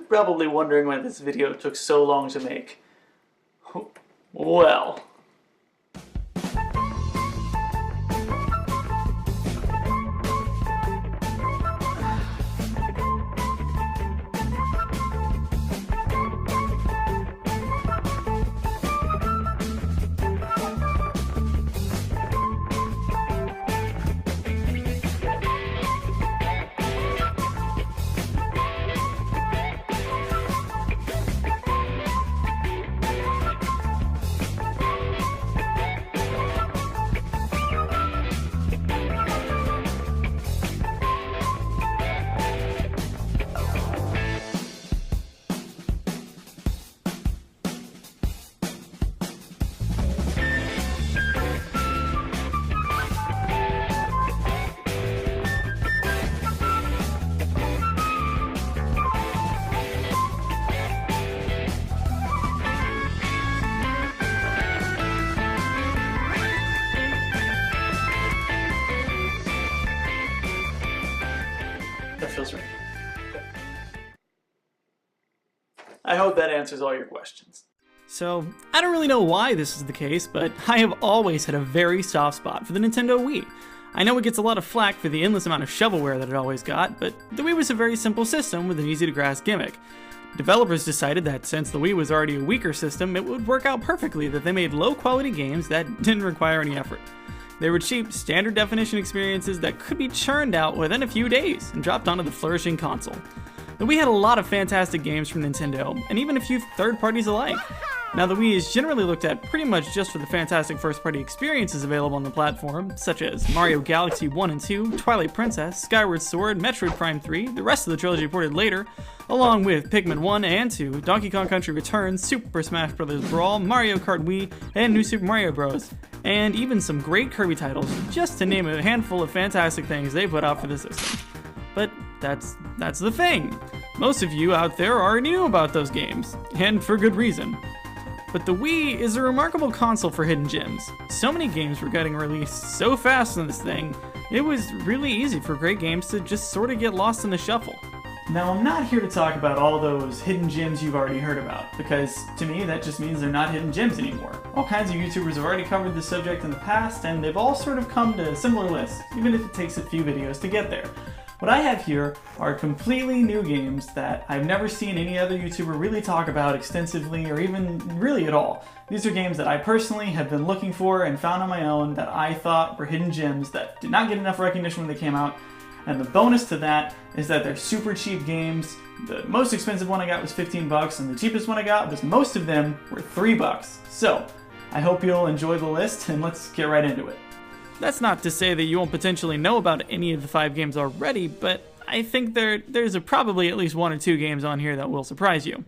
probably wondering why this video took so long to make. Well... That feels right. I hope that answers all your questions. So, I don't really know why this is the case, but I have always had a very soft spot for the Nintendo Wii. I know it gets a lot of flack for the endless amount of shovelware that it always got, but the Wii was a very simple system with an easy-to-grasp gimmick. Developers decided that since the Wii was already a weaker system, it would work out perfectly that they made low-quality games that didn't require any effort. They were cheap, standard-definition experiences that could be churned out within a few days and dropped onto the flourishing console. The Wii had a lot of fantastic games from Nintendo, and even a few third parties alike. Now, the Wii is generally looked at pretty much just for the fantastic first-party experiences available on the platform, such as Mario Galaxy 1 and 2, Twilight Princess, Skyward Sword, Metroid Prime 3, the rest of the trilogy ported later, along with Pikmin 1 and 2, Donkey Kong Country Returns, Super Smash Bros. Brawl, Mario Kart Wii, and New Super Mario Bros., and even some great Kirby titles, just to name a handful of fantastic things they put out for the system. But that's the thing. Most of you out there already knew about those games, and for good reason. But the Wii is a remarkable console for hidden gems. So many games were getting released so fast on this thing, it was really easy for great games to just sort of get lost in the shuffle. Now, I'm not here to talk about all those hidden gems you've already heard about, because to me that just means they're not hidden gems anymore. All kinds of YouTubers have already covered this subject in the past, and they've all sort of come to similar lists, even if it takes a few videos to get there. What I have here are completely new games that I've never seen any other YouTuber really talk about extensively or even really at all. These are games that I personally have been looking for and found on my own that I thought were hidden gems that did not get enough recognition when they came out. And the bonus to that is that they're super cheap games. The most expensive one I got was 15 bucks, and the cheapest one I got was most of them were 3 bucks. So, I hope you'll enjoy the list, and let's get right into it. That's not to say that you won't potentially know about any of the 5 games already, but I think there's probably at least 1 or 2 games on here that will surprise you.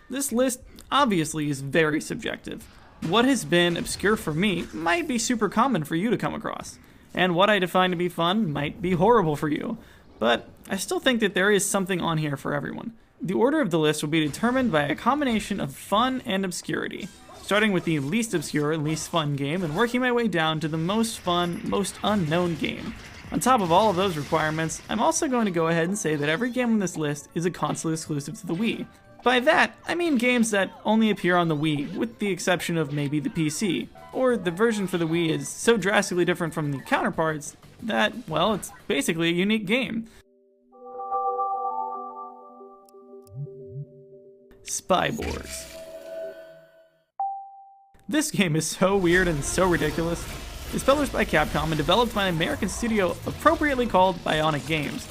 This list obviously is very subjective. What has been obscure for me might be super common for you to come across, and what I define to be fun might be horrible for you, but I still think that there is something on here for everyone. The order of the list will be determined by a combination of fun and obscurity, starting with the least obscure, least fun game, and working my way down to the most fun, most unknown game. On top of all of those requirements, I'm also going to go ahead and say that every game on this list is a console exclusive to the Wii. By that, I mean games that only appear on the Wii, with the exception of maybe the PC, or the version for the Wii is so drastically different from the counterparts that, well, it's basically a unique game. Spyborgs. This game is so weird and so ridiculous. It's published by Capcom and developed by an American studio appropriately called Bionic Games.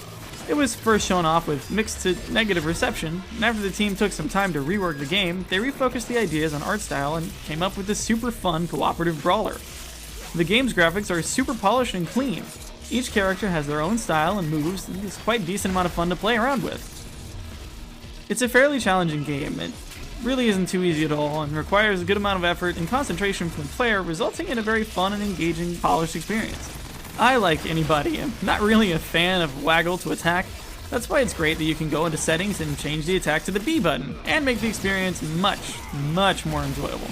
It was first shown off with mixed to negative reception, and after the team took some time to rework the game, they refocused the ideas on art style and came up with this super fun cooperative brawler. The game's graphics are super polished and clean. Each character has their own style and moves, and it's quite a decent amount of fun to play around with. It's a fairly challenging game. It really isn't too easy at all and requires a good amount of effort and concentration from the player, resulting in a very fun and engaging, polished experience. I, like anybody, am not really a fan of waggle to attack. That's why it's great that you can go into settings and change the attack to the B button, and make the experience much, much more enjoyable.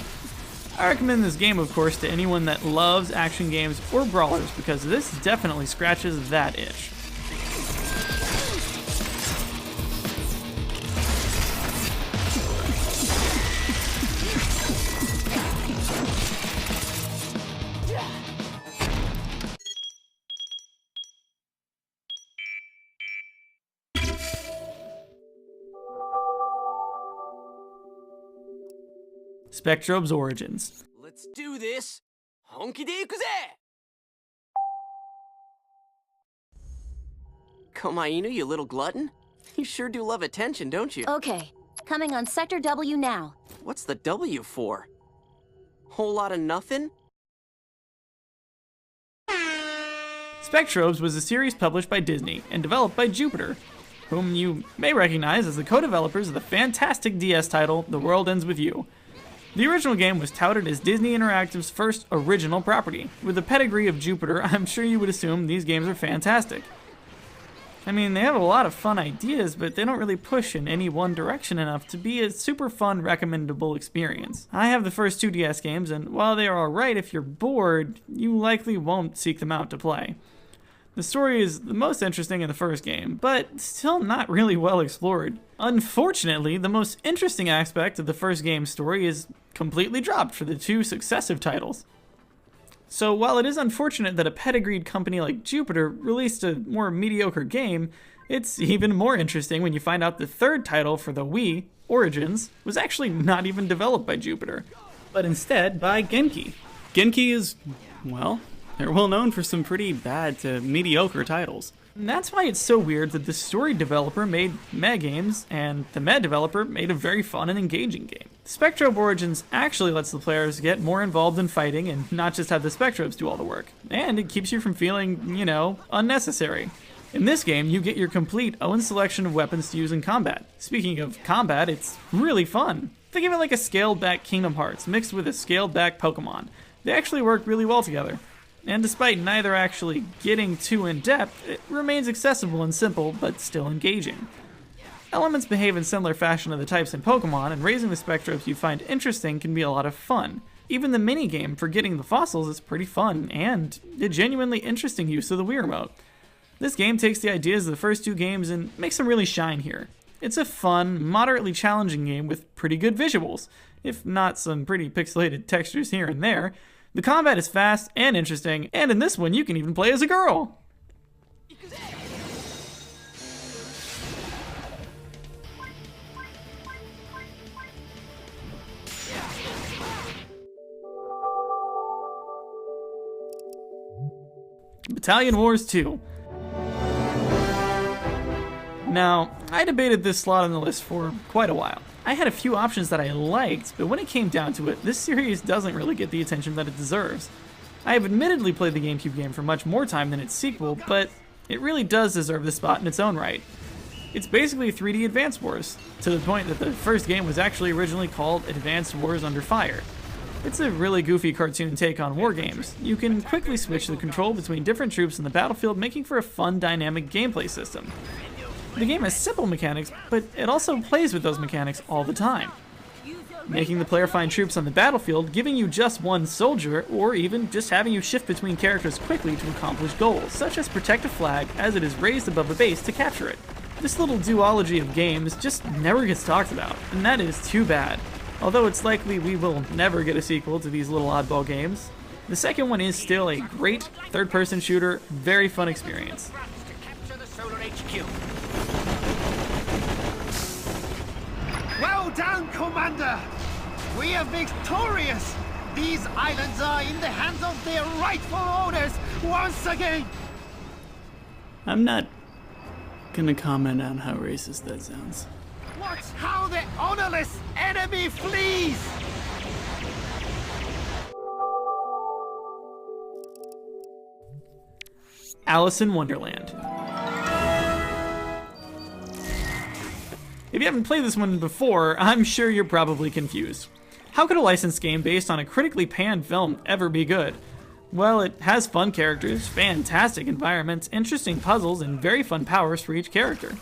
I recommend this game, of course, to anyone that loves action games or brawlers, because this definitely scratches that itch. Spectrobes Origins. Let's do this! Honky de ikuze! Komainu, you little glutton. You sure do love attention, don't you? Okay, coming on Sector W now. What's the W for? Whole lot of nothing? Spectrobes was a series published by Disney and developed by Jupiter, whom you may recognize as the co-developers of the fantastic DS title, The World Ends With You. The original game was touted as Disney Interactive's first original property. With the pedigree of Jupiter, I'm sure you would assume these games are fantastic. I mean, they have a lot of fun ideas, but they don't really push in any one direction enough to be a super fun, recommendable experience. I have the first two DS games, and while they are alright if you're bored, you likely won't seek them out to play. The story is the most interesting in the first game, but still not really well explored. Unfortunately, the most interesting aspect of the first game's story is completely dropped for the two successive titles. So while it is unfortunate that a pedigreed company like Jupiter released a more mediocre game, it's even more interesting when you find out the third title for the Wii, Origins, was actually not even developed by Jupiter, but instead by Genki. Genki is, well, they're well known for some pretty bad to mediocre titles. And that's why it's so weird that the story developer made meh games, and the meh developer made a very fun and engaging game. Spectrobe Origins actually lets the players get more involved in fighting and not just have the Spectrobes do all the work. And it keeps you from feeling, unnecessary. In this game, you get your complete own selection of weapons to use in combat. Speaking of combat, it's really fun. Think of it like a scaled back Kingdom Hearts mixed with a scaled back Pokemon. They actually work really well together. And despite neither actually getting too in-depth, it remains accessible and simple, but still engaging. Elements behave in similar fashion to the types in Pokemon, and raising the Spectrobes you find interesting can be a lot of fun. Even the minigame for getting the fossils is pretty fun, and a genuinely interesting use of the Wii Remote. This game takes the ideas of the first two games and makes them really shine here. It's a fun, moderately challenging game with pretty good visuals, if not some pretty pixelated textures here and there. The combat is fast and interesting, and in this one you can even play as a girl! Battalion Wars 2. Now, I debated this slot on the list for quite a while. I had a few options that I liked, but when it came down to it, this series doesn't really get the attention that it deserves. I have admittedly played the GameCube game for much more time than its sequel, but it really does deserve this spot in its own right. It's basically 3D Advance Wars, to the point that the first game was actually originally called Advanced Wars Under Fire. It's a really goofy cartoon take on war games. You can quickly switch the control between different troops in the battlefield, making for a fun, dynamic gameplay system. The game has simple mechanics, but it also plays with those mechanics all the time, making the player find troops on the battlefield, giving you just one soldier, or even just having you shift between characters quickly to accomplish goals, such as protect a flag as it is raised above a base to capture it. This little duology of games just never gets talked about, and that is too bad. Although it's likely we will never get a sequel to these little oddball games, the second one is still a great third-person shooter, very fun experience. Well done, Commander! We are victorious! These islands are in the hands of their rightful owners once again! I'm not gonna comment on how racist that sounds. Watch how the honorless enemy flees! Alice in Wonderland. If you haven't played this one before, I'm sure you're probably confused. How could a licensed game based on a critically panned film ever be good? Well, it has fun characters, fantastic environments, interesting puzzles, and very fun powers for each character.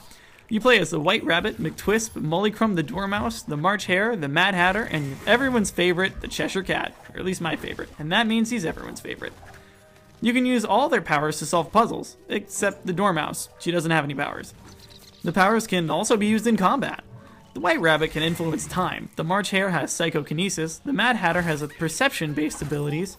You play as the White Rabbit, McTwisp, Mollycrum the Dormouse, the March Hare, the Mad Hatter, and everyone's favorite, the Cheshire Cat. Or at least my favorite, and that means he's everyone's favorite. You can use all their powers to solve puzzles, except the Dormouse. She doesn't have any powers. The powers can also be used in combat. The White Rabbit can influence time, the March Hare has psychokinesis, the Mad Hatter has perception-based abilities,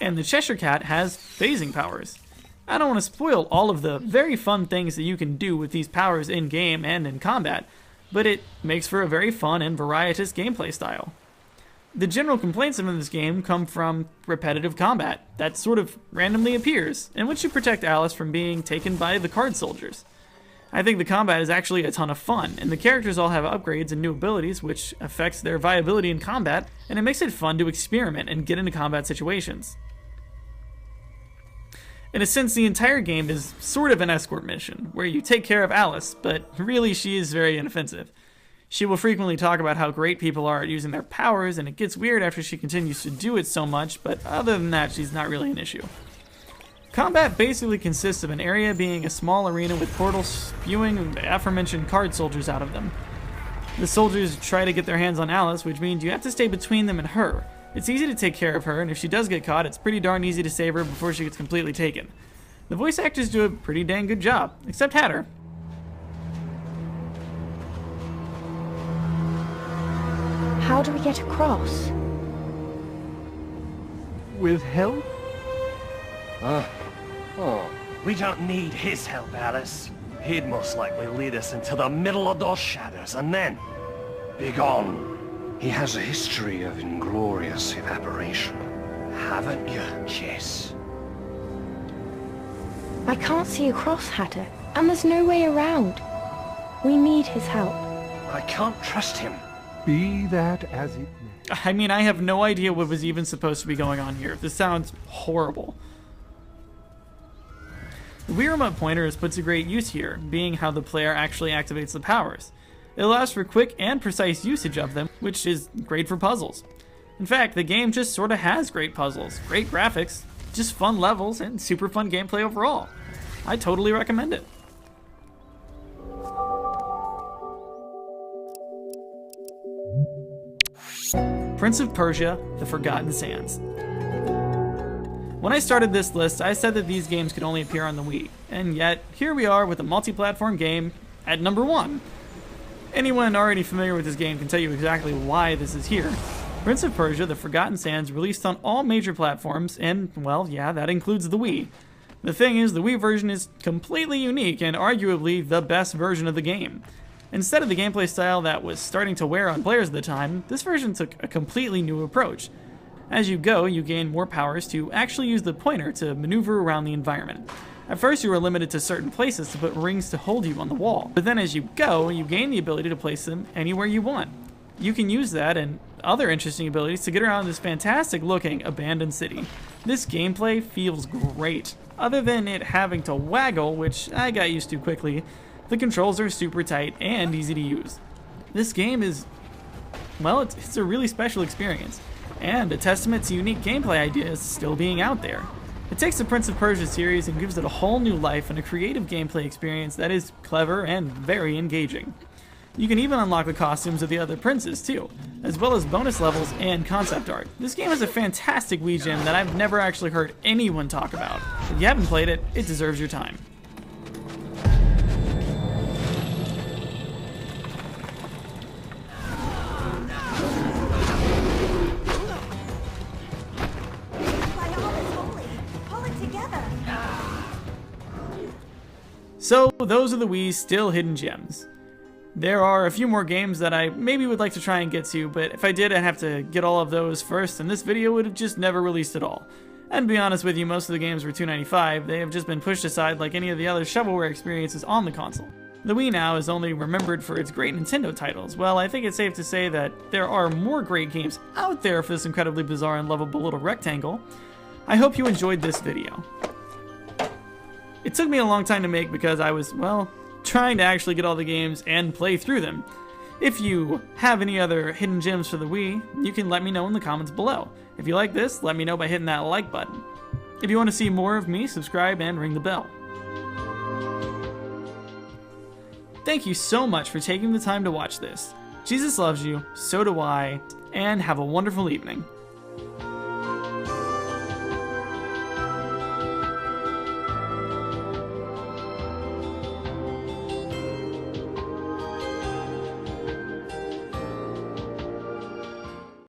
and the Cheshire Cat has phasing powers. I don't want to spoil all of the very fun things that you can do with these powers in-game and in combat, but it makes for a very fun and varietous gameplay style. The general complaints of this game come from repetitive combat that sort of randomly appears, in which you protect Alice from being taken by the card soldiers. I think the combat is actually a ton of fun, and the characters all have upgrades and new abilities, which affects their viability in combat, and it makes it fun to experiment and get into combat situations. In a sense, the entire game is sort of an escort mission, where you take care of Alice, but really she is very inoffensive. She will frequently talk about how great people are at using their powers, and it gets weird after she continues to do it so much, but other than that, she's not really an issue. Combat basically consists of an area being a small arena with portals spewing the aforementioned card soldiers out of them. The soldiers try to get their hands on Alice, which means you have to stay between them and her. It's easy to take care of her, and if she does get caught, it's pretty darn easy to save her before she gets completely taken. The voice actors do a pretty dang good job, except Hatter. How do we get across? With help? We don't need his help, Alice. He'd most likely lead us into the middle of those shadows, and then... be gone. He has a history of inglorious evaporation. Haven't you, Jess? I can't see across, Hatter, and there's no way around. We need his help. I can't trust him. Be that as it may. I mean, I have no idea what was even supposed to be going on here. This sounds horrible. The Wii Remote Pointer is put to great use here, being how the player actually activates the powers. It allows for quick and precise usage of them, which is great for puzzles. In fact, the game just sorta has great puzzles, great graphics, just fun levels, and super fun gameplay overall. I totally recommend it. Prince of Persia: The Forgotten Sands. When I started this list, I said that these games could only appear on the Wii, and yet here we are with a multi-platform game at number 1. Anyone already familiar with this game can tell you exactly why this is here. Prince of Persia: The Forgotten Sands released on all major platforms, and, well, yeah, that includes the Wii. The thing is, the Wii version is completely unique and arguably the best version of the game. Instead of the gameplay style that was starting to wear on players at the time, this version took a completely new approach. As you go, you gain more powers to actually use the pointer to maneuver around the environment. At first you were limited to certain places to put rings to hold you on the wall, but then as you go, you gain the ability to place them anywhere you want. You can use that and other interesting abilities to get around this fantastic looking abandoned city. This gameplay feels great. Other than it having to waggle, which I got used to quickly, the controls are super tight and easy to use. This game is, well, it's a really special experience, and a testament to unique gameplay ideas still being out there. It takes the Prince of Persia series and gives it a whole new life and a creative gameplay experience that is clever and very engaging. You can even unlock the costumes of the other princes too, as well as bonus levels and concept art. This game is a fantastic Wii gem that I've never actually heard anyone talk about. If you haven't played it, it deserves your time. So those are the Wii's still hidden gems. There are a few more games that I maybe would like to try and get to, but if I did, I'd have to get all of those first, and this video would have just never released at all. And to be honest with you, most of the games were $2.95. They have just been pushed aside like any of the other shovelware experiences on the console. The Wii now is only remembered for its great Nintendo titles. Well, I think it's safe to say that there are more great games out there for this incredibly bizarre and lovable little rectangle. I hope you enjoyed this video. It took me a long time to make because I was, well, trying to actually get all the games and play through them. If you have any other hidden gems for the Wii, you can let me know in the comments below. If you like this, let me know by hitting that like button. If you want to see more of me, subscribe and ring the bell. Thank you so much for taking the time to watch this. Jesus loves you, so do I, and have a wonderful evening.